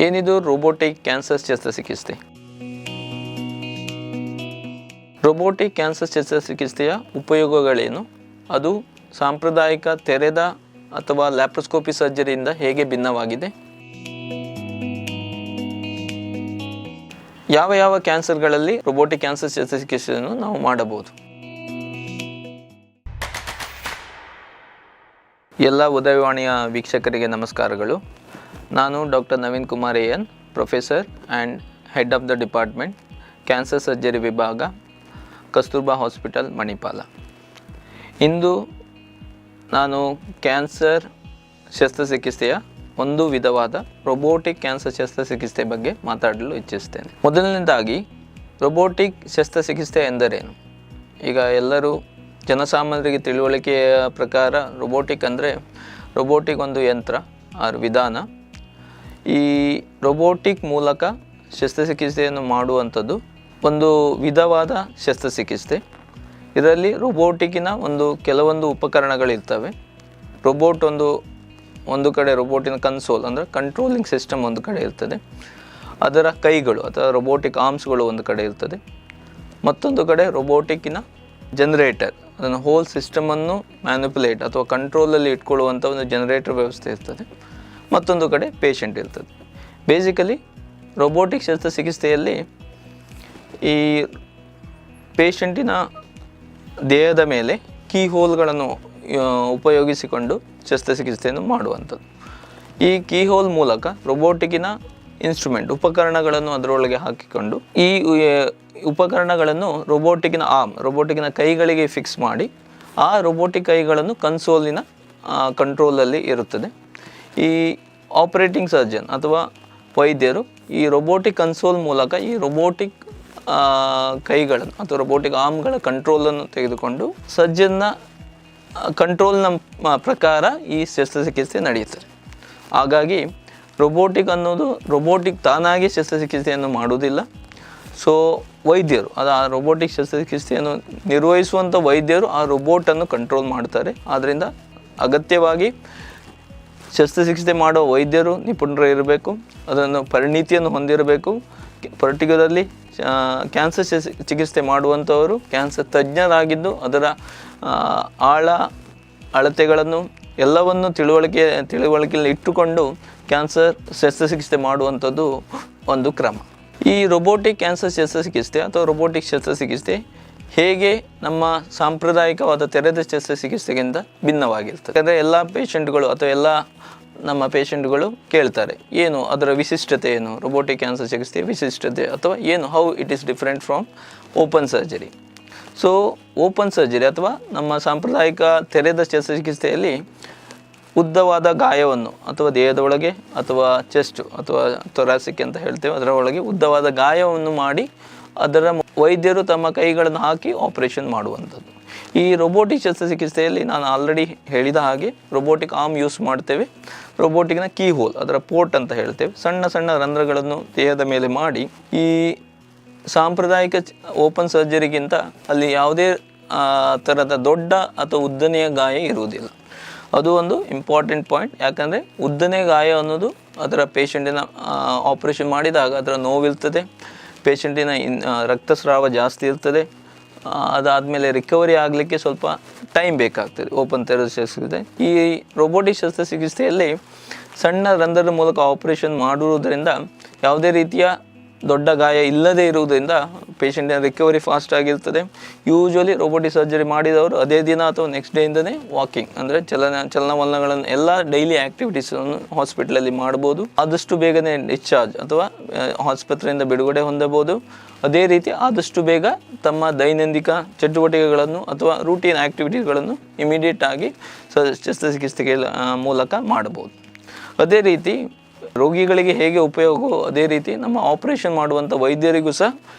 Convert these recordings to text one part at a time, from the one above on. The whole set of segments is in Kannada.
ಏನಿದು ರೋಬೋಟಿಕ್ ಕ್ಯಾನ್ಸರ್ ಶಸ್ತ್ರಚಿಕಿತ್ಸೆ? ರೋಬೋಟಿಕ್ ಕ್ಯಾನ್ಸರ್ ಶಸ್ತ್ರಚಿಕಿತ್ಸೆಯ ಉಪಯೋಗಗಳೇನು? ಅದು ಸಾಂಪ್ರದಾಯಿಕ ತೆರೆದ ಅಥವಾ ಲ್ಯಾಪ್ರೋಸ್ಕೋಪಿ ಸರ್ಜರಿಯಿಂದ ಹೇಗೆ ಭಿನ್ನವಾಗಿದೆ? ಯಾವ ಯಾವ ಕ್ಯಾನ್ಸರ್ಗಳಲ್ಲಿ ರೋಬೋಟಿಕ್ ಕ್ಯಾನ್ಸರ್ ಶಸ್ತ್ರಚಿಕಿತ್ಸೆಯನ್ನು ನಾವು ಮಾಡಬಹುದು? ಎಲ್ಲ ಉದಯವಾಣಿಯ ವೀಕ್ಷಕರಿಗೆ ನಮಸ್ಕಾರಗಳು. ನಾನು doctor Naveen Kumar N, professor and head of the department cancer surgery ವಿಭಾಗ, ಕಸ್ತೂರ್ಬಾ ಹಾಸ್ಪಿಟಲ್, ಮಣಿಪಾಲ. ಇಂದು ನಾನು ಕ್ಯಾನ್ಸರ್ ಶಸ್ತ್ರಚಿಕಿತ್ಸೆಯ ಒಂದು ವಿಧವಾದ ರೋಬೋಟಿಕ್ ಕ್ಯಾನ್ಸರ್ ಶಸ್ತ್ರಚಿಕಿತ್ಸೆ ಬಗ್ಗೆ ಮಾತಾಡಲು ಇಚ್ಛಿಸ್ತೇನೆ. ಮೊದಲನೇದಾಗಿ ರೋಬೋಟಿಕ್ ಶಸ್ತ್ರಚಿಕಿತ್ಸೆ ಎಂದರೇನು? ಈಗ ಎಲ್ಲರೂ ಜನಸಾಮಾನ್ಯರಿಗೆ ತಿಳುವಳಿಕೆಯ ಪ್ರಕಾರ ರೋಬೋಟಿಕ್ ಒಂದು ಯಂತ್ರ ವಿಧಾನ. ಈ ರೋಬೋಟಿಕ್ ಮೂಲಕ ಶಸ್ತ್ರಚಿಕಿತ್ಸೆಯನ್ನು ಮಾಡುವಂಥದ್ದು ಒಂದು ವಿಧವಾದ ಶಸ್ತ್ರಚಿಕಿತ್ಸೆ. ಇದರಲ್ಲಿ ರೋಬೋಟಿಕ್ಕಿನ ಕೆಲವೊಂದು ಉಪಕರಣಗಳಿರ್ತವೆ. ರೋಬೋಟ್ ಒಂದು ಕಡೆ ರೋಬೋಟಿನ ಕನ್ಸೋಲ್ ಅಂದರೆ ಕಂಟ್ರೋಲಿಂಗ್ ಸಿಸ್ಟಮ್ ಒಂದು ಕಡೆ ಇರ್ತದೆ. ಅದರ ಕೈಗಳು ಅಥವಾ ರೋಬೋಟಿಕ್ ಆರ್ಮ್ಸ್ಗಳು ಒಂದು ಕಡೆ ಇರ್ತದೆ. ಮತ್ತೊಂದು ಕಡೆ ರೋಬೋಟಿಕ್ಕಿನ ಜನರೇಟರ್, ಅದನ್ನು ಹೋಲ್ ಸಿಸ್ಟಮನ್ನು ಮ್ಯಾನಿಪುಲೇಟ್ ಅಥವಾ ಕಂಟ್ರೋಲಲ್ಲಿ ಇಟ್ಕೊಳ್ಳುವಂಥ ಒಂದು ಜನರೇಟರ್ ವ್ಯವಸ್ಥೆ ಇರ್ತದೆ. ಮತ್ತೊಂದು ಕಡೆ ಪೇಷಂಟ್ ಇರ್ತದೆ. ಬೇಸಿಕಲಿ ರೋಬೋಟಿಕ್ ಶಸ್ತ್ರಚಿಕಿತ್ಸೆಯಲ್ಲಿ ಈ ಪೇಷಂಟಿನ ದೇಹದ ಮೇಲೆ ಕೀ ಹೋಲ್ಗಳನ್ನು ಉಪಯೋಗಿಸಿಕೊಂಡು ಶಸ್ತ್ರಚಿಕಿತ್ಸೆಯನ್ನು ಮಾಡುವಂಥದ್ದು. ಈ ಕೀ ಹೋಲ್ ಮೂಲಕ ರೋಬೋಟಿಕ್ಕಿನ ಇನ್ಸ್ಟ್ರೂಮೆಂಟ್ ಉಪಕರಣಗಳನ್ನು ಅದರೊಳಗೆ ಹಾಕಿಕೊಂಡು ಈ ಉಪಕರಣಗಳನ್ನು ರೋಬೋಟಿಕ್ಕಿನ ಕೈಗಳಿಗೆ ಫಿಕ್ಸ್ ಮಾಡಿ ಆ ರೋಬೋಟಿಕ್ ಕೈಗಳನ್ನು ಕನ್ಸೋಲಿನ ಕಂಟ್ರೋಲಲ್ಲಿ ಇರುತ್ತದೆ. ಈ ಆಪರೇಟಿಂಗ್ ಸರ್ಜನ್ ಅಥವಾ ವೈದ್ಯರು ಈ ರೋಬೋಟಿಕ್ ಕನ್ಸೋಲ್ ಮೂಲಕ ಈ ರೋಬೋಟಿಕ್ ಕೈಗಳನ್ನು ಅಥವಾ ರೋಬೋಟಿಕ್ ಆರ್ಮ್ಗಳ ಕಂಟ್ರೋಲನ್ನು ತೆಗೆದುಕೊಂಡು ಸರ್ಜನ್ನ ಕಂಟ್ರೋಲ್ನ ಪ್ರಕಾರ ಈ ಶಸ್ತ್ರಚಿಕಿತ್ಸೆ ನಡೆಯುತ್ತದೆ. ಹಾಗಾಗಿ ರೋಬೋಟಿಕ್ ತಾನಾಗಿ ಶಸ್ತ್ರಚಿಕಿತ್ಸೆಯನ್ನು ಮಾಡುವುದಿಲ್ಲ. ಸೊ ವೈದ್ಯರು ಆ ರೋಬೋಟಿಕ್ ಶಸ್ತ್ರಚಿಕಿತ್ಸೆಯನ್ನು ನಿರ್ವಹಿಸುವಂಥ ವೈದ್ಯರು ಆ ರೋಬೋಟನ್ನು ಕಂಟ್ರೋಲ್ ಮಾಡ್ತಾರೆ. ಆದ್ದರಿಂದ ಅಗತ್ಯವಾಗಿ ಶಸ್ತ್ರಚಿಕಿತ್ಸೆ ಮಾಡುವ ವೈದ್ಯರು ನಿಪುಣರು ಇರಬೇಕು, ಅದನ್ನು ಪರಿಣಿತಿಯನ್ನು ಹೊಂದಿರಬೇಕು. ಪರ್ಟಿಕ್ಯುಲರ್ಲಿ ಕ್ಯಾನ್ಸರ್ ಚಿಕಿತ್ಸೆ ಮಾಡುವಂಥವರು ಕ್ಯಾನ್ಸರ್ ತಜ್ಞರಾಗಿದ್ದು ಅದರ ಅಳತೆಗಳನ್ನು ಎಲ್ಲವನ್ನು ತಿಳುವಳಿಕೆಯಲ್ಲಿ ಇಟ್ಟುಕೊಂಡು ಕ್ಯಾನ್ಸರ್ ಶಸ್ತ್ರಚಿಕಿತ್ಸೆ ಮಾಡುವಂಥದ್ದು ಒಂದು ಕ್ರಮ. ಈ ರೋಬೋಟಿಕ್ ಕ್ಯಾನ್ಸರ್ ಶಸ್ತ್ರಚಿಕಿತ್ಸೆ ಅಥವಾ ರೋಬೋಟಿಕ್ ಶಸ್ತ್ರಚಿಕಿತ್ಸೆ ಹೇಗೆ ನಮ್ಮ ಸಾಂಪ್ರದಾಯಿಕವಾದ ತೆರೆದ ಶಸ್ತ್ರಚಿಕಿತ್ಸೆಗಿಂತ ಭಿನ್ನವಾಗಿರ್ತದೆ? ಯಾಕಂದರೆ ಎಲ್ಲ ಪೇಷಂಟ್ಗಳು ಅಥವಾ ಎಲ್ಲ ನಮ್ಮ ಪೇಷಂಟ್ಗಳು ಕೇಳ್ತಾರೆ, ಏನು ಅದರ ವಿಶಿಷ್ಟತೆ ಏನು, ರೋಬೋಟಿಕ್ ಕ್ಯಾನ್ಸರ್ ಚಿಕಿತ್ಸೆಯ ವಿಶಿಷ್ಟತೆ ಅಥವಾ ಏನು, how it is different from open surgery. So open surgery ಅಥವಾ ನಮ್ಮ ಸಾಂಪ್ರದಾಯಿಕ ತೆರೆದ ಶಸ್ತ್ರಚಿಕಿತ್ಸೆಯಲ್ಲಿ ಉದ್ದವಾದ ಗಾಯವನ್ನು ಅಥವಾ ದೇಹದ ಒಳಗೆ ಅಥವಾ ಚೆಸ್ಟ್ ಅಥವಾ ಥೊರಾಸಿಕ್ ಅಂತ ಹೇಳ್ತೇವೆ, ಅದರ ಒಳಗೆ ಉದ್ದವಾದ ಗಾಯವನ್ನು ಮಾಡಿ ಅದರ ವೈದ್ಯರು ತಮ್ಮ ಕೈಗಳನ್ನು ಹಾಕಿ ಆಪರೇಷನ್ ಮಾಡುವಂಥದ್ದು. ಈ ರೋಬೋಟಿಕ್ ಶಸ್ತ್ರಚಿಕಿತ್ಸೆಯಲ್ಲಿ ನಾನು ಆಲ್ರೆಡಿ ಹೇಳಿದ ಹಾಗೆ ರೋಬೋಟಿಕ್ ಆರ್ಮ್ ಯೂಸ್ ಮಾಡ್ತೇವೆ. ರೋಬೋಟಿಕ್ನ ಕೀ ಹೋಲ್, ಅದರ ಪೋರ್ಟ್ ಅಂತ ಹೇಳ್ತೇವೆ, ಸಣ್ಣ ಸಣ್ಣ ರಂಧ್ರಗಳನ್ನು ದೇಹದ ಮೇಲೆ ಮಾಡಿ ಈ ಸಾಂಪ್ರದಾಯಿಕ ಓಪನ್ ಸರ್ಜರಿಗಿಂತ ಅಲ್ಲಿ ಯಾವುದೇ ಥರದ ದೊಡ್ಡ ಅಥವಾ ಉದ್ದನೆಯ ಗಾಯ ಇರುವುದಿಲ್ಲ. ಅದು ಒಂದು ಇಂಪಾರ್ಟೆಂಟ್ ಪಾಯಿಂಟ್. ಯಾಕಂದರೆ ಉದ್ದನೆಯ ಗಾಯ ಅನ್ನೋದು ಅದರ ಪೇಷಂಟಿನ ಆಪರೇಷನ್ ಮಾಡಿದಾಗ ಅದರ ನೋವಿರ್ತದೆ, ಪೇಷಂಟಿನ ರಕ್ತಸ್ರಾವ ಜಾಸ್ತಿ ಇರ್ತದೆ. ಅದಾದಮೇಲೆ ರಿಕವರಿ ಆಗಲಿಕ್ಕೆ ಸ್ವಲ್ಪ ಟೈಮ್ ಬೇಕಾಗ್ತದೆ ಓಪನ್ ತೆರೆದ ಶಸ್ತ್ರಚಿಕಿತ್ಸೆ. ಈ ರೋಬೋಟಿಕ್ ಶಸ್ತ್ರಚಿಕಿತ್ಸೆಯಲ್ಲಿ ಸಣ್ಣ ರಂಧ್ರದ ಮೂಲಕ ಆಪರೇಷನ್ ಮಾಡುವುದರಿಂದ ಯಾವುದೇ ರೀತಿಯ ದೊಡ್ಡ ಗಾಯ ಇಲ್ಲದೇ ಇರುವುದರಿಂದ ಪೇಷಂಟಿನ ರಿಕವರಿ ಫಾಸ್ಟ್ ಆಗಿರ್ತದೆ. ಯೂಶ್ವಲಿ ರೋಬೋಟಿಕ್ ಸರ್ಜರಿ ಮಾಡಿದವರು ಅದೇ ದಿನ ಅಥವಾ ನೆಕ್ಸ್ಟ್ ಡೇಯಿಂದನೇ ವಾಕಿಂಗ್ ಅಂದರೆ ಚಲನವಲನಗಳನ್ನು ಎಲ್ಲ ಡೈಲಿ ಆ್ಯಕ್ಟಿವಿಟೀಸನ್ನು ಹಾಸ್ಪಿಟಲಲ್ಲಿ ಮಾಡ್ಬೋದು. ಆದಷ್ಟು ಬೇಗನೆ ಡಿಸ್ಚಾರ್ಜ್ ಅಥವಾ ಆಸ್ಪತ್ರೆಯಿಂದ ಬಿಡುಗಡೆ ಹೊಂದಬಹುದು. ಅದೇ ರೀತಿ ಆದಷ್ಟು ಬೇಗ ತಮ್ಮ ದೈನಂದಿನ ಚಟುವಟಿಕೆಗಳನ್ನು ಅಥವಾ ರೂಟೀನ್ ಆ್ಯಕ್ಟಿವಿಟೀಸ್ಗಳನ್ನು ಇಮಿಡಿಯೇಟ್ ಆಗಿ ಶಸ್ತ್ರಚಿಕಿತ್ಸೆಗೆ ಮೂಲಕ ಮಾಡಬಹುದು. ಅದೇ ರೀತಿ ರೋಗಿಗಳಿಗೆ ಹೇಗೆ ಉಪಯೋಗವೋ ಅದೇ ರೀತಿ ನಮ್ಮ ಆಪರೇಷನ್ ಮಾಡುವಂಥ ವೈದ್ಯರಿಗೂ ಸಹ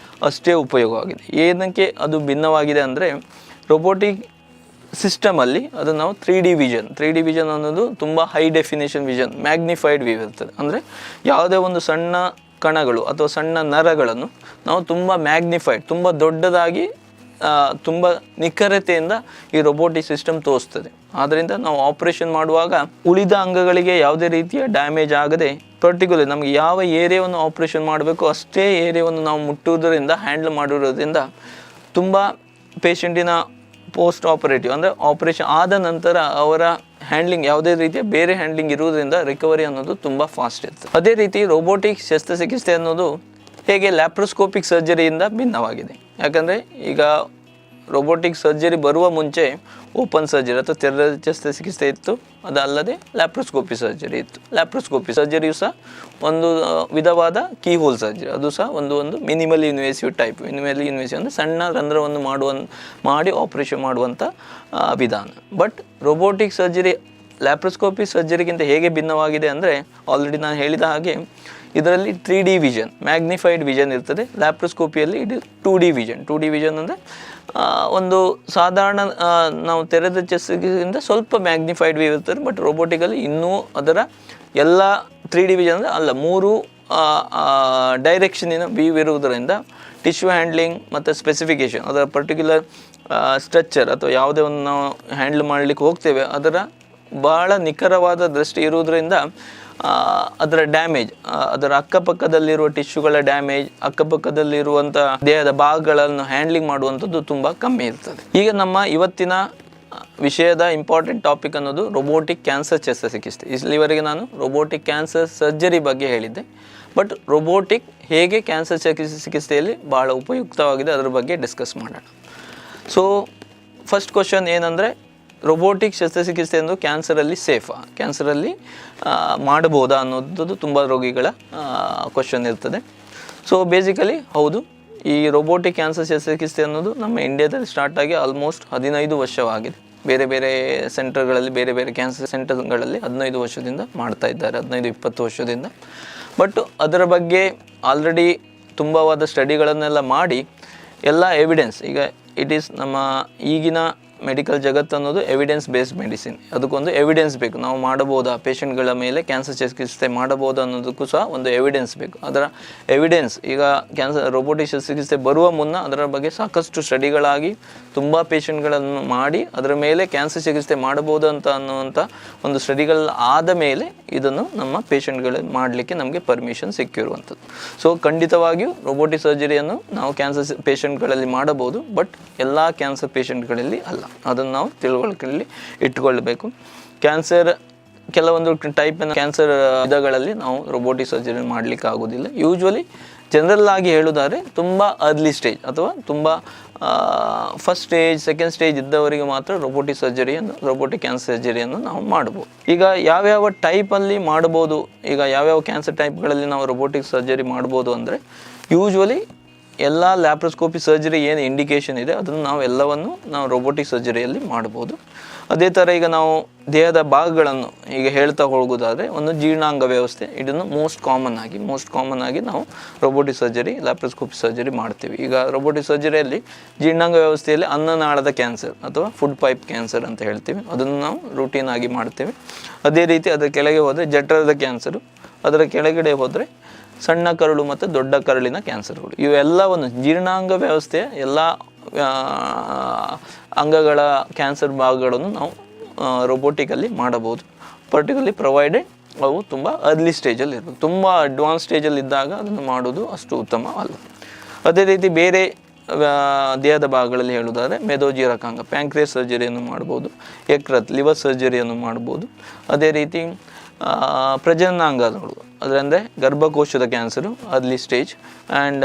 ಅಷ್ಟೇ ಉಪಯೋಗವಾಗಿದೆ. ಏನಕ್ಕೆ ಅದು ಭಿನ್ನವಾಗಿದೆ ಅಂದರೆ ರೋಬೋಟಿಕ್ ಸಿಸ್ಟಮಲ್ಲಿ ಅದು ನಾವು 3D ವಿಷನ್ ಅನ್ನೋದು ತುಂಬ high definition vision, magnified view ಇರ್ತದೆ. ಅಂದರೆ ಯಾವುದೇ ಒಂದು ಸಣ್ಣ ಕಣಗಳು ಅಥವಾ ಸಣ್ಣ ನರಗಳನ್ನು ನಾವು ತುಂಬ ಮ್ಯಾಗ್ನಿಫೈಡ್, ತುಂಬ ದೊಡ್ಡದಾಗಿ ತುಂಬ ನಿಖರತೆಯಿಂದ ಈ ರೋಬೋಟಿಕ್ ಸಿಸ್ಟಮ್ ತೋರಿಸ್ತದೆ. ಆದ್ದರಿಂದ ನಾವು ಆಪರೇಷನ್ ಮಾಡುವಾಗ ಉಳಿದ ಅಂಗಗಳಿಗೆ ಯಾವುದೇ ರೀತಿಯ ಡ್ಯಾಮೇಜ್ ಆಗದೆ ಪರ್ಟಿಕ್ಯುಲರ್ ನಮಗೆ ಯಾವ ಏರಿಯಾವನ್ನು ಆಪರೇಷನ್ ಮಾಡಬೇಕು ಅಷ್ಟೇ ಏರಿಯಾವನ್ನು ನಾವು ಮುಟ್ಟುವುದರಿಂದ ಹ್ಯಾಂಡಲ್ ಮಾಡಿರೋದ್ರಿಂದ ತುಂಬ ಪೇಷಂಟಿನ ಪೋಸ್ಟ್ ಆಪರೇಟಿವ್ ಅಂದರೆ ಆಪರೇಷನ್ ಆದ ನಂತರ ಅವರ ಹ್ಯಾಂಡ್ಲಿಂಗ್ ಯಾವುದೇ ರೀತಿಯ ಬೇರೆ ಹ್ಯಾಂಡ್ಲಿಂಗ್ ಇರುವುದರಿಂದ ರಿಕವರಿ ಅನ್ನೋದು ತುಂಬ ಫಾಸ್ಟ್ ಇರ್ತದೆ. ಅದೇ ರೀತಿ ರೋಬೋಟಿಕ್ ಶಸ್ತ್ರಚಿಕಿತ್ಸೆ ಅನ್ನೋದು ಹೇಗೆ ಲ್ಯಾಪ್ರೋಸ್ಕೋಪಿಕ್ ಸರ್ಜರಿಯಿಂದ ಭಿನ್ನವಾಗಿದೆ. ಯಾಕಂದರೆ ಈಗ ರೋಬೋಟಿಕ್ ಸರ್ಜರಿ ಬರುವ ಮುಂಚೆ ಓಪನ್ ಸರ್ಜರಿ ಅಥವಾ ತೆರೆದ ಶಸ್ತ್ರಚಿಕಿತ್ಸೆ ಇತ್ತು, ಅದಲ್ಲದೆ ಲ್ಯಾಪ್ರೋಸ್ಕೋಪಿ ಸರ್ಜರಿ ಇತ್ತು. ಲ್ಯಾಪ್ರೋಸ್ಕೋಪಿ ಸರ್ಜರಿಯು ಸಹ ಒಂದು ವಿಧವಾದ ಕೀಹೋಲ್ ಸರ್ಜರಿ, ಅದು ಸಹ ಒಂದು minimal invasive type. Minimal invasive ಅಂದರೆ ಸಣ್ಣ ರಂಧ್ರವನ್ನು ಮಾಡಿ ಆಪರೇಷನ್ ಮಾಡುವಂಥ ವಿಧಾನ. ಬಟ್ ರೋಬೋಟಿಕ್ ಸರ್ಜರಿ ಲ್ಯಾಪ್ರೋಸ್ಕೋಪಿ ಸರ್ಜರಿಗಿಂತ ಹೇಗೆ ಭಿನ್ನವಾಗಿದೆ ಅಂದರೆ ಆಲ್ರೆಡಿ ನಾನು ಹೇಳಿದ ಹಾಗೆ ಇದರಲ್ಲಿ 3D ವಿಷನ್, ಮ್ಯಾಗ್ನಿಫೈಡ್ ವಿಷನ್ ಇರ್ತದೆ. ಲ್ಯಾಪ್ರೋಸ್ಕೋಪಿಯಲ್ಲಿ ಇದು 2D ವಿಷನ್. 2D ವಿಷನ್ ಅಂದರೆ ಒಂದು ಸಾಧಾರಣ ನಾವು ತೆರೆದ ಶಸ್ತ್ರಚಿಕಿತ್ಸೆಗಿಂತ ಸ್ವಲ್ಪ ಮ್ಯಾಗ್ನಿಫೈಡ್ ವ್ಯೂ ಇರ್ತದೆ. ಬಟ್ ರೋಬೋಟಿಕಲ್ಲಿ ಇನ್ನೂ ಅದರ ಎಲ್ಲ 3D ವಿಷನ್ ಅಂದರೆ ಅಲ್ಲ, 3 ಡೈರೆಕ್ಷನಿನ ವ್ಯೂ ಇರುವುದರಿಂದ ಟಿಶ್ಯೂ ಹ್ಯಾಂಡ್ಲಿಂಗ್ ಮತ್ತು ಸ್ಪೆಸಿಫಿಕೇಷನ್, ಅದರ ಪರ್ಟಿಕ್ಯುಲರ್ ಸ್ಟ್ರಕ್ಚರ್ ಅಥವಾ ಯಾವುದೇ ಒಂದು ನಾವು ಹ್ಯಾಂಡ್ಲ್ ಮಾಡಲಿಕ್ಕೆ ಹೋಗ್ತೇವೆ ಅದರ ಭಾಳ ನಿಖರವಾದ ದೃಷ್ಟಿ ಇರುವುದರಿಂದ ಅದರ ಡ್ಯಾಮೇಜ್, ಅದರ ಅಕ್ಕಪಕ್ಕದಲ್ಲಿರುವ ಟಿಶ್ಯೂಗಳ ಡ್ಯಾಮೇಜ್, ಅಕ್ಕಪಕ್ಕದಲ್ಲಿರುವಂಥ ದೇಹದ ಭಾಗಗಳನ್ನು ಹ್ಯಾಂಡ್ಲಿಂಗ್ ಮಾಡುವಂಥದ್ದು ತುಂಬ ಕಮ್ಮಿ ಇರ್ತದೆ. ಈಗ ನಮ್ಮ ಇವತ್ತಿನ ವಿಷಯದ ಇಂಪಾರ್ಟೆಂಟ್ ಟಾಪಿಕ್ ಅನ್ನೋದು ರೋಬೋಟಿಕ್ ಕ್ಯಾನ್ಸರ್ ಶಸ್ತ್ರಚಿಕಿತ್ಸೆ. ಇಲ್ಲಿವರೆಗೆ ನಾನು ರೋಬೋಟಿಕ್ ಕ್ಯಾನ್ಸರ್ ಸರ್ಜರಿ ಬಗ್ಗೆ ಹೇಳಿದ್ದೆ. ಬಟ್ ರೋಬೋಟಿಕ್ ಹೇಗೆ ಕ್ಯಾನ್ಸರ್ ಚಿಕಿತ್ಸೆಯಲ್ಲಿ ಭಾಳ ಉಪಯುಕ್ತವಾಗಿದೆ ಅದರ ಬಗ್ಗೆ ಡಿಸ್ಕಸ್ ಮಾಡೋಣ. ಸೊ ಫಸ್ಟ್ ಕ್ವಶನ್ ಏನಂದರೆ, ರೋಬೋಟಿಕ್ ಶಸ್ತ್ರಚಿಕಿತ್ಸೆ ಎಂದು ಕ್ಯಾನ್ಸರಲ್ಲಿ ಸೇಫಾ, ಕ್ಯಾನ್ಸರಲ್ಲಿ ಮಾಡಬಹುದಾ ಅನ್ನೋದು ತುಂಬ ರೋಗಿಗಳ ಕ್ವಶನ್ ಇರ್ತದೆ. ಸೊ ಬೇಸಿಕಲಿ ಹೌದು, ಈ ರೋಬೋಟಿಕ್ ಕ್ಯಾನ್ಸರ್ ಶಸ್ತ್ರಚಿಕಿತ್ಸೆ ಅನ್ನೋದು ನಮ್ಮ ಇಂಡಿಯಾದಲ್ಲಿ ಸ್ಟಾರ್ಟ್ ಆಗಿ ಆಲ್ಮೋಸ್ಟ್ 15 ವರ್ಷವಾಗಿದೆ. ಬೇರೆ ಬೇರೆ ಸೆಂಟರ್ಗಳಲ್ಲಿ, ಬೇರೆ ಬೇರೆ ಕ್ಯಾನ್ಸರ್ ಸೆಂಟರ್ಗಳಲ್ಲಿ 15 ವರ್ಷದಿಂದ ಮಾಡ್ತಾ ಇದ್ದಾರೆ, 15-20 ವರ್ಷದಿಂದ. ಬಟ್ ಅದರ ಬಗ್ಗೆ ಆಲ್ರೆಡಿ ತುಂಬವಾದ ಸ್ಟಡಿಗಳನ್ನೆಲ್ಲ ಮಾಡಿ ಎಲ್ಲ ಎವಿಡೆನ್ಸ್, ಈಗ ಇಟ್ ಈಸ್ ನಮ್ಮ ಈಗಿನ ಮೆಡಿಕಲ್ ಜಗತ್ತು ಅನ್ನೋದು ಎವಿಡೆನ್ಸ್ ಬೇಸ್ಡ್ ಮೆಡಿಸಿನ್. ಅದಕ್ಕೊಂದು ಎವಿಡೆನ್ಸ್ ಬೇಕು. ನಾವು ಮಾಡಬಹುದಾ, ಪೇಷಂಟ್ಗಳ ಮೇಲೆ ಕ್ಯಾನ್ಸರ್ ಚಿಕಿತ್ಸೆ ಮಾಡಬಹುದು ಅನ್ನೋದಕ್ಕೂ ಸಹ ಒಂದು ಎವಿಡೆನ್ಸ್ ಬೇಕು. ಅದರ ಎವಿಡೆನ್ಸ್ ಈಗ ರೋಬೋಟಿಕ್ ಶಸ್ತ್ರಚಿಕಿತ್ಸೆ ಬರುವ ಮುನ್ನ ಅದರ ಬಗ್ಗೆ ಸಾಕಷ್ಟು ಸ್ಟಡಿಗಳಾಗಿ ತುಂಬ ಪೇಷಂಟ್ಗಳನ್ನು ಮಾಡಿ ಅದರ ಮೇಲೆ ಕ್ಯಾನ್ಸರ್ ಚಿಕಿತ್ಸೆ ಮಾಡಬಹುದು ಅನ್ನುವಂಥ ಒಂದು ಸ್ಟಡಿಗಳು ಆದ ಮೇಲೆ ಇದನ್ನು ನಮ್ಮ ಪೇಷಂಟ್ಗಳಲ್ಲಿ ಮಾಡಲಿಕ್ಕೆ ನಮಗೆ ಪರ್ಮಿಷನ್ ಸಿಕ್ಕಿರುವಂಥದ್ದು. ಸೊ ಖಂಡಿತವಾಗಿಯೂ ರೋಬೋಟಿಕ್ ಸರ್ಜರಿಯನ್ನು ನಾವು ಕ್ಯಾನ್ಸರ್ ಪೇಷಂಟ್ಗಳಲ್ಲಿ ಮಾಡಬಹುದು, ಬಟ್ ಎಲ್ಲ ಕ್ಯಾನ್ಸರ್ ಪೇಷಂಟ್ಗಳಲ್ಲಿ ಅಲ್ಲ. ಅದನ್ನು ನಾವು ತಿಳುವಳಿಕೆಯಲ್ಲಿ ಇಟ್ಟುಕೊಳ್ಳಬೇಕು. ಕ್ಯಾನ್ಸರ್ ಕೆಲವೊಂದು ಟೈಪಿನ ಕ್ಯಾನ್ಸರ್ ವಿಧಗಳಲ್ಲಿ ನಾವು ರೋಬೋಟಿಕ್ ಸರ್ಜರಿ ಮಾಡಲಿಕ್ಕೆ ಆಗೋದಿಲ್ಲ. ಯೂಶ್ವಲಿ ಜನರಲ್ ಆಗಿ ಹೇಳೋದಾದರೆ ತುಂಬ ಅರ್ಲಿ ಸ್ಟೇಜ್ ಅಥವಾ ತುಂಬ ಫಸ್ಟ್ ಸ್ಟೇಜ್, ಸೆಕೆಂಡ್ ಸ್ಟೇಜ್ ಇದ್ದವರಿಗೆ ಮಾತ್ರ ರೋಬೋಟಿಕ್ ಕ್ಯಾನ್ಸರ್ ಸರ್ಜರಿಯನ್ನು ನಾವು ಮಾಡ್ಬೋದು. ಈಗ ಯಾವ್ಯಾವ ಟೈಪಲ್ಲಿ ಮಾಡ್ಬೋದು, ಈಗ ಯಾವ್ಯಾವ ಕ್ಯಾನ್ಸರ್ ಟೈಪ್ಗಳಲ್ಲಿ ನಾವು ರೋಬೋಟಿಕ್ ಸರ್ಜರಿ ಮಾಡ್ಬೋದು ಅಂದರೆ, ಯೂಶ್ವಲಿ ಎಲ್ಲ ಲ್ಯಾಪ್ರೋಸ್ಕೋಪಿ ಸರ್ಜರಿ ಏನು ಇಂಡಿಕೇಷನ್ ಇದೆ ಅದನ್ನು ನಾವು ರೋಬೋಟಿಕ್ ಸರ್ಜರಿಯಲ್ಲಿ ಮಾಡ್ಬೋದು. ಅದೇ ಥರ ಈಗ ನಾವು ದೇಹದ ಭಾಗಗಳನ್ನು ಈಗ ಹೇಳ್ತಾ ಹೋಗೋದಾದರೆ, ಒಂದು ಜೀರ್ಣಾಂಗ ವ್ಯವಸ್ಥೆ, ಇದನ್ನು ಮೋಸ್ಟ್ ಕಾಮನ್ ಆಗಿ ನಾವು ರೋಬೋಟಿಕ್ ಸರ್ಜರಿ, ಲ್ಯಾಪ್ರೋಸ್ಕೋಪಿ ಸರ್ಜರಿ ಮಾಡ್ತೀವಿ. ಈಗ ರೋಬೋಟಿಕ್ ಸರ್ಜರಿಯಲ್ಲಿ ಜೀರ್ಣಾಂಗ ವ್ಯವಸ್ಥೆಯಲ್ಲಿ ಅನ್ನನಾಳದ ಕ್ಯಾನ್ಸರ್ ಅಥವಾ ಫುಡ್ ಪೈಪ್ ಕ್ಯಾನ್ಸರ್ ಅಂತ ಹೇಳ್ತೀವಿ, ಅದನ್ನು ನಾವು ರೂಟೀನ್ ಆಗಿ ಮಾಡ್ತೇವೆ. ಅದೇ ರೀತಿ ಅದರ ಕೆಳಗೆ ಹೋದರೆ ಜಠರದ ಕ್ಯಾನ್ಸರು, ಅದರ ಕೆಳಗಡೆ ಹೋದರೆ ಸಣ್ಣ ಕರಳು ಮತ್ತು ದೊಡ್ಡ ಕರಳಿನ ಕ್ಯಾನ್ಸರ್ಗಳು. ಇವೆಲ್ಲವನ್ನು ಜೀರ್ಣಾಂಗ ವ್ಯವಸ್ಥೆಯ ಎಲ್ಲ ಅಂಗಗಳ ಕ್ಯಾನ್ಸರ್ ಭಾಗಗಳನ್ನು ನಾವು ರೋಬೋಟಿಕಲ್ಲಿ ಮಾಡಬಹುದು. ಪರ್ಟಿಕ್ಯುಲರ್ಲಿ ಪ್ರೊವೈಡೆಡ್ ಅವು ತುಂಬ ಅರ್ಲಿ ಸ್ಟೇಜಲ್ಲಿ ಇರಬೇಕು. ತುಂಬ ಅಡ್ವಾನ್ಸ್ ಸ್ಟೇಜಲ್ಲಿ ಇದ್ದಾಗ ಅದನ್ನು ಮಾಡೋದು ಅಷ್ಟು ಉತ್ತಮ ಅಲ್ಲ. ಅದೇ ರೀತಿ ಬೇರೆ ದೇಹದ ಭಾಗಗಳಲ್ಲಿ ಹೇಳುವುದಾದರೆ ಮೇದೋಜೀರಕಾಂಗ, ಪ್ಯಾಂಕ್ರಿಯಸ್ ಸರ್ಜರಿಯನ್ನು ಮಾಡ್ಬೋದು. ಯಕೃತ್, ಲಿವರ್ ಸರ್ಜರಿಯನ್ನು ಮಾಡ್ಬೋದು. ಅದೇ ರೀತಿ ಪ್ರಜನನಾಂಗಗಳು, ಅದರಂದರೆ ಗರ್ಭಕೋಶದ ಕ್ಯಾನ್ಸರು ಅರ್ಲಿ ಸ್ಟೇಜ್, ಆ್ಯಂಡ್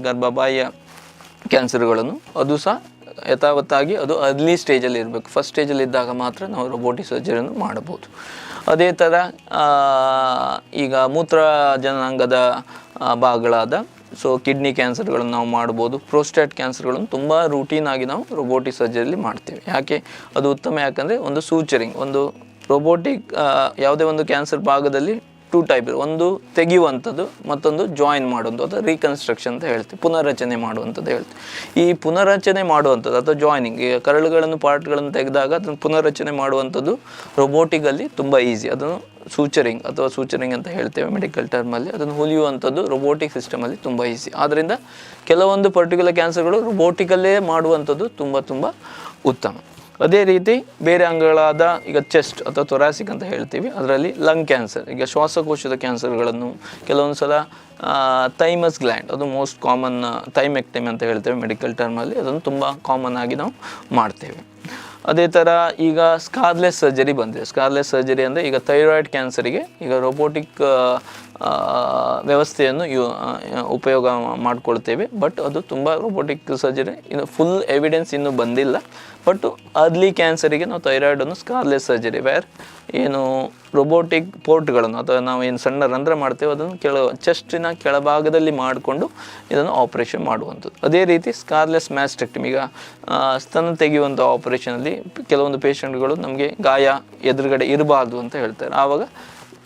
ಗರ್ಭಬಾಯಿಯ ಕ್ಯಾನ್ಸರ್ಗಳನ್ನು ಅದು ಸಹ ಯಥಾವತ್ತಾಗಿ ಅದು ಅರ್ಲಿ ಸ್ಟೇಜಲ್ಲಿ ಇರಬೇಕು. ಫಸ್ಟ್ ಸ್ಟೇಜಲ್ಲಿ ಇದ್ದಾಗ ಮಾತ್ರ ನಾವು ರೋಬೋಟಿಕ್ ಸರ್ಜರಿಯನ್ನು ಮಾಡಬಹುದು. ಅದೇ ಥರ ಈಗ ಮೂತ್ರಜನನಾಂಗದ ಭಾಗಗಳಾದ ಕಿಡ್ನಿ ಕ್ಯಾನ್ಸರ್ಗಳನ್ನು ನಾವು ಮಾಡ್ಬೋದು. ಪ್ರೋಸ್ಟೇಟ್ ಕ್ಯಾನ್ಸರ್ಗಳನ್ನು ತುಂಬ ರೂಟೀನಾಗಿ ನಾವು ರೋಬೋಟಿಕ್ ಸರ್ಜರಿಯಲ್ಲಿ ಮಾಡ್ತೇವೆ. ಯಾಕೆ ಅದು ಉತ್ತಮ? ಯಾಕಂದರೆ ಒಂದು ಸೂಚರಿಂಗ್, ಒಂದು ರೋಬೋಟಿಕ್ ಯಾವುದೇ ಒಂದು ಕ್ಯಾನ್ಸರ್ ಭಾಗದಲ್ಲಿ 2 ಟೈಪ್ ಇದೆ. ಒಂದು ತೆಗೆಯುವಂಥದ್ದು, ಮತ್ತೊಂದು ಜಾಯಿನ್ ಮಾಡುವಂಥದ್ದು ಅಥವಾ ರೀಕನ್ಸ್ಟ್ರಕ್ಷನ್ ಅಂತ ಹೇಳ್ತೀವಿ, ಪುನರ್ರಚನೆ ಮಾಡುವಂಥದ್ದು ಹೇಳ್ತೀವಿ. ಈ ಪುನರ್ರಚನೆ ಮಾಡುವಂಥದ್ದು ಅಥವಾ ಜಾಯ್ನಿಂಗ್, ಈಗ ಕರಳುಗಳನ್ನು ಪಾರ್ಟ್ಗಳನ್ನು ತೆಗೆದಾಗ ಅದನ್ನು ಪುನರ್ರಚನೆ ಮಾಡುವಂಥದ್ದು ರೋಬೋಟಿಕಲ್ಲಿ ತುಂಬ ಈಸಿ. ಅದನ್ನು ಸೂಚರಿಂಗ್ ಅಂತ ಹೇಳ್ತೇವೆ ಮೆಡಿಕಲ್ ಟರ್ಮಲ್ಲಿ. ಅದನ್ನು ಹೊಲಿಯುವಂಥದ್ದು ರೋಬೋಟಿಕ್ ಸಿಸ್ಟಮಲ್ಲಿ ತುಂಬ ಈಸಿ. ಆದ್ದರಿಂದ ಕೆಲವೊಂದು ಪರ್ಟಿಕ್ಯುಲರ್ ಕ್ಯಾನ್ಸರ್ಗಳು ರೋಬೋಟಿಕಲ್ಲೇ ಮಾಡುವಂಥದ್ದು ತುಂಬ ಉತ್ತಮ. ಅದೇ ರೀತಿ ಬೇರೆ ಅಂಗಗಳಾದ ಈಗ ಚೆಸ್ಟ್ ಅಥವಾ ಥೊರಾಸಿಕ್ ಅಂತ ಹೇಳ್ತೀವಿ, ಅದರಲ್ಲಿ ಲಂಗ್ ಕ್ಯಾನ್ಸರ್, ಈಗ ಶ್ವಾಸಕೋಶದ ಕ್ಯಾನ್ಸರ್ಗಳನ್ನು, ಕೆಲವೊಂದು ಸಲ ಥೈಮಸ್ ಗ್ಲ್ಯಾಂಡ್, ಅದು ಮೋಸ್ಟ್ ಕಾಮನ್ ಥೈಮೆಕ್ಟಮಿ ಅಂತ ಹೇಳ್ತೇವೆ ಮೆಡಿಕಲ್ ಟರ್ಮಲ್ಲಿ, ಅದನ್ನು ತುಂಬ ಕಾಮನ್ ಆಗಿ ನಾವು ಮಾಡ್ತೇವೆ. ಅದೇ ಥರ ಈಗ ಸ್ಕಾರ್ಲೆಸ್ ಸರ್ಜರಿ ಬಂದಿದೆ. ಸ್ಕಾರ್ಲೆಸ್ ಸರ್ಜರಿ ಅಂದರೆ ಈಗ ಥೈರಾಯ್ಡ್ ಕ್ಯಾನ್ಸರಿಗೆ ಈಗ ರೋಬೋಟಿಕ್ ವ್ಯವಸ್ಥೆಯನ್ನು ಉಪಯೋಗ ಮಾಡಿಕೊಳ್ತೇವೆ. ಬಟ್ ಅದು ತುಂಬ ರೋಬೋಟಿಕ್ ಸರ್ಜರಿ ಇನ್ನು ಫುಲ್ ಎವಿಡೆನ್ಸ್ ಇನ್ನೂ ಬಂದಿಲ್ಲ. ಬಟ್ ಅರ್ಲಿ ಕ್ಯಾನ್ಸರಿಗೆ ನಾವು ಥೈರಾಯ್ಡನ್ನು ಸ್ಕಾರ್ಲೆಸ್ ಸರ್ಜರಿ ವೇರ್ ಏನು ರೋಬೋಟಿಕ್ ಪೋರ್ಟ್ಗಳನ್ನು ಅಥವಾ ನಾವು ಏನು ಸಣ್ಣ ರಂಧ್ರ ಮಾಡ್ತೇವೆ ಅದನ್ನು ಚೆಸ್ಟಿನ ಕೆಳಭಾಗದಲ್ಲಿ ಮಾಡಿಕೊಂಡು ಇದನ್ನು ಆಪ್ರೇಷನ್ ಮಾಡುವಂಥದ್ದು. ಅದೇ ರೀತಿ ಸ್ಕಾರ್ಲೆಸ್ ಮ್ಯಾಸ್ಟೆಕ್ಟಮಿ, ಈಗ ಸ್ತನ ತೆಗೆಯುವಂಥ ಆಪ್ರೇಷನಲ್ಲಿ ಕೆಲವೊಂದು ಪೇಷಂಟ್ಗಳು ನಮಗೆ ಗಾಯ ಎದುರುಗಡೆ ಇರಬಾರ್ದು ಅಂತ ಹೇಳ್ತಾರೆ. ಆವಾಗ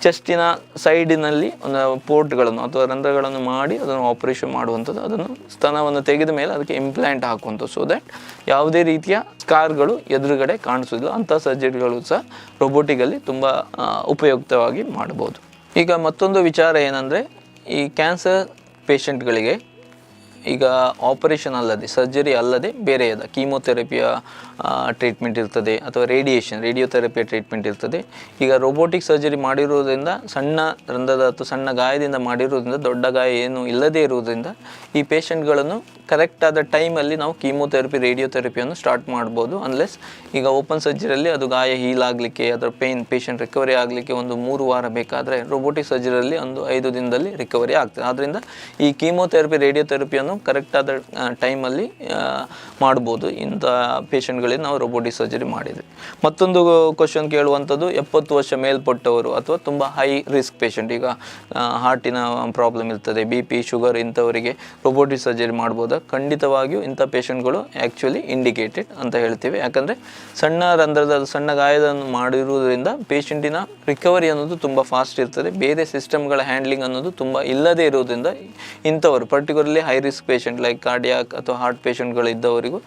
ಚೆಸ್ಟಿನ ಸೈಡಿನಲ್ಲಿ ಒಂದು ಪೋರ್ಟ್ಗಳನ್ನು ಅಥವಾ ರಂಧ್ರಗಳನ್ನು ಮಾಡಿ ಅದನ್ನು ಆಪ್ರೇಷನ್ ಮಾಡುವಂಥದ್ದು, ಅದನ್ನು ಸ್ತನವನ್ನು ತೆಗೆದ ಮೇಲೆ ಅದಕ್ಕೆ ಇಂಪ್ಲಾಂಟ್ ಹಾಕುವಂಥದ್ದು, ಸೊ ದ್ಯಾಟ್ ಯಾವುದೇ ರೀತಿಯ ಸ್ಕಾರ್ಗಳು ಎದುರುಗಡೆ ಕಾಣಿಸೋದಿಲ್ಲ. ಅಂಥ ಸರ್ಜರಿಗಳು ಸಹ ರೋಬೋಟಿಕಲ್ಲಿ ತುಂಬ ಉಪಯುಕ್ತವಾಗಿ ಮಾಡ್ಬೋದು. ಈಗ ಮತ್ತೊಂದು ವಿಚಾರ ಏನಂದರೆ, ಈ ಕ್ಯಾನ್ಸರ್ ಪೇಷಂಟ್ಗಳಿಗೆ ಈಗ ಆಪರೇಷನ್ ಅಲ್ಲದೆ, ಸರ್ಜರಿ ಅಲ್ಲದೆ ಬೇರೆಯಾದ ಕೀಮೋಥೆರಪಿಯ ಟ್ರೀಟ್ಮೆಂಟ್ ಇರ್ತದೆ ಅಥವಾ ರೇಡಿಯೋಥೆರಪಿಯ ಟ್ರೀಟ್ಮೆಂಟ್ ಇರ್ತದೆ. ಈಗ ರೋಬೋಟಿಕ್ ಸರ್ಜರಿ ಮಾಡಿರುವುದರಿಂದ, ಸಣ್ಣ ರಂಧ್ರದ ಅಥವಾ ಸಣ್ಣ ಗಾಯದಿಂದ ಮಾಡಿರುವುದರಿಂದ, ದೊಡ್ಡ ಗಾಯ ಏನು ಇಲ್ಲದೇ ಇರುವುದರಿಂದ ಈ ಪೇಷಂಟ್ಗಳನ್ನು ಕರೆಕ್ಟಾದ ಟೈಮಲ್ಲಿ ನಾವು ಕೀಮೋಥೆರಪಿ, ರೇಡಿಯೋಥೆರಪಿಯನ್ನು ಸ್ಟಾರ್ಟ್ ಮಾಡ್ಬೋದು. ಅನ್ಲೆಸ್ ಈಗ ಓಪನ್ ಸರ್ಜರಿಯಲ್ಲಿ ಅದು ಗಾಯ ಹೀಲ್ ಆಗಲಿಕ್ಕೆ, ಅದರ ಪೇಷಂಟ್ ರಿಕವರಿ ಆಗಲಿಕ್ಕೆ ಒಂದು 3 ವಾರ ಬೇಕಾದರೆ, ರೋಬೋಟಿಕ್ ಸರ್ಜರಿಯಲ್ಲಿ ಒಂದು 5 ದಿನದಲ್ಲಿ ರಿಕವರಿ ಆಗ್ತದೆ. ಆದ್ದರಿಂದ ಈ ಕೀಮೋಥೆರಪಿ, ರೇಡಿಯೋಥೆರಪಿಯನ್ನು ಕರೆಕ್ಟಾದ ಟೈಮಲ್ಲಿ ಮಾಡ್ಬೋದು ಇಂಥ ಪೇಷಂಟ್ಗಳಿಗೆ ನಾವು ರೋಬೋಟಿಕ್ ಸರ್ಜರಿ ಮಾಡಿದ್ವಿ. ಮತ್ತೊಂದು ಕ್ವಶನ್ ಕೇಳುವಂಥದ್ದು, 70 ವರ್ಷ ಮೇಲ್ಪಟ್ಟವರು ಅಥವಾ ತುಂಬ ಹೈ ರಿಸ್ಕ್ ಪೇಷಂಟ್, ಈಗ ಹಾರ್ಟಿನ ಪ್ರಾಬ್ಲಮ್ ಇರ್ತದೆ, BP, ಶುಗರ್, ಇಂಥವರಿಗೆ ರೋಬೋಟಿಕ್ ಸರ್ಜರಿ ಮಾಡ್ಬೋದಾ? ಖಂಡಿತವಾಗಿಯೂ ಇಂಥ ಪೇಷಂಟ್ಗಳು ಆ್ಯಕ್ಚುಲಿ ಇಂಡಿಕೇಟೆಡ್ ಅಂತ ಹೇಳ್ತೀವಿ. ಯಾಕಂದರೆ ಸಣ್ಣ ರಂಧ್ರದ ಸಣ್ಣ ಗಾಯವನ್ನು ಮಾಡಿರುವುದರಿಂದ ಪೇಷಂಟಿನ ರಿಕವರಿ ಅನ್ನೋದು ತುಂಬ ಫಾಸ್ಟ್ ಇರ್ತದೆ. ಬೇರೆ ಸಿಸ್ಟಮ್ಗಳ ಹ್ಯಾಂಡ್ಲಿಂಗ್ ಅನ್ನೋದು ತುಂಬ ಇಲ್ಲದೇ ಇರೋದ್ರಿಂದ ಇಂಥವರು particularly high risk patient like cardiac ಅಥವಾ ಹಾರ್ಟ್ ಪೇಷಂಟ್ಗಳಿದ್ದವರಿಗೂ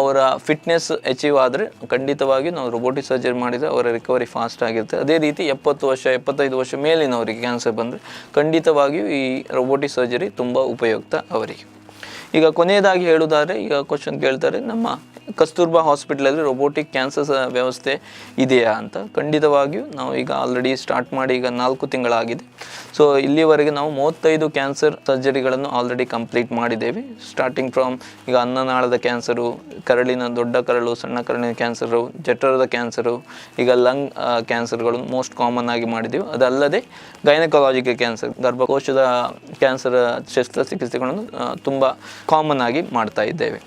ಅವರ ಫಿಟ್ನೆಸ್ ಅಚೀವ್ ಆದರೆ ಖಂಡಿತವಾಗಿ ನಾವು ರೋಬೋಟಿಕ್ ಸರ್ಜರಿ ಮಾಡಿದರೆ ಅವರ ರಿಕವರಿ ಫಾಸ್ಟ್ ಆಗಿರುತ್ತೆ. ಅದೇ ರೀತಿ 70 ವರ್ಷ 75 ವರ್ಷ ಮೇಲಿನವರಿಗೆ ಕ್ಯಾನ್ಸರ್ ಬಂದರೆ ಖಂಡಿತವಾಗಿಯೂ ಈ ರೋಬೋಟಿಕ್ ಸರ್ಜರಿ ತುಂಬ ಉಪಯುಕ್ತ ಅವರಿಗೆ. ಈಗ ಕೊನೆಯದಾಗಿ ಹೇಳುವುದಾದರೆ, ಈಗ ಕ್ವಶನ್ ಕೇಳ್ತಾರೆ, ನಮ್ಮ ಕಸ್ತೂರ್ಬಾ ಹಾಸ್ಪಿಟಲಲ್ಲಿ ರೋಬೋಟಿಕ್ ಕ್ಯಾನ್ಸರ್ ವ್ಯವಸ್ಥೆ ಇದೆಯಾ ಅಂತ. ಖಂಡಿತವಾಗಿಯೂ ನಾವು ಈಗ ಆಲ್ರೆಡಿ ಸ್ಟಾರ್ಟ್ ಮಾಡಿ ಈಗ 4 ತಿಂಗಳಾಗಿದೆ. ಸೊ ಇಲ್ಲಿವರೆಗೆ ನಾವು 35 ಕ್ಯಾನ್ಸರ್ ಸರ್ಜರಿಗಳನ್ನು ಆಲ್ರೆಡಿ ಕಂಪ್ಲೀಟ್ ಮಾಡಿದ್ದೇವೆ. ಸ್ಟಾರ್ಟಿಂಗ್ ಫ್ರಮ್ ಈಗ ಅನ್ನನಾಳದ ಕ್ಯಾನ್ಸರು, ಕರಳಿನ ದೊಡ್ಡ ಕರಳು, ಸಣ್ಣ ಕರಳಿನ ಕ್ಯಾನ್ಸರು, ಜಠರದ ಕ್ಯಾನ್ಸರು, ಈಗ ಲಂಗ್ ಕ್ಯಾನ್ಸರ್ಗಳನ್ನು ಮೋಸ್ಟ್ ಕಾಮನ್ ಆಗಿ ಮಾಡಿದ್ದೇವೆ. ಅದಲ್ಲದೆ ಗೈನಕಾಲಜಿಕಲ್ ಕ್ಯಾನ್ಸರ್, ಗರ್ಭಕೋಶದ ಕ್ಯಾನ್ಸರ್ ಶಸ್ತ್ರಚಿಕಿತ್ಸೆಗಳನ್ನು ತುಂಬ ಕಾಮನ್ ಆಗಿ ಮಾಡ್ತಾ ಇದ್ದೇವೆ.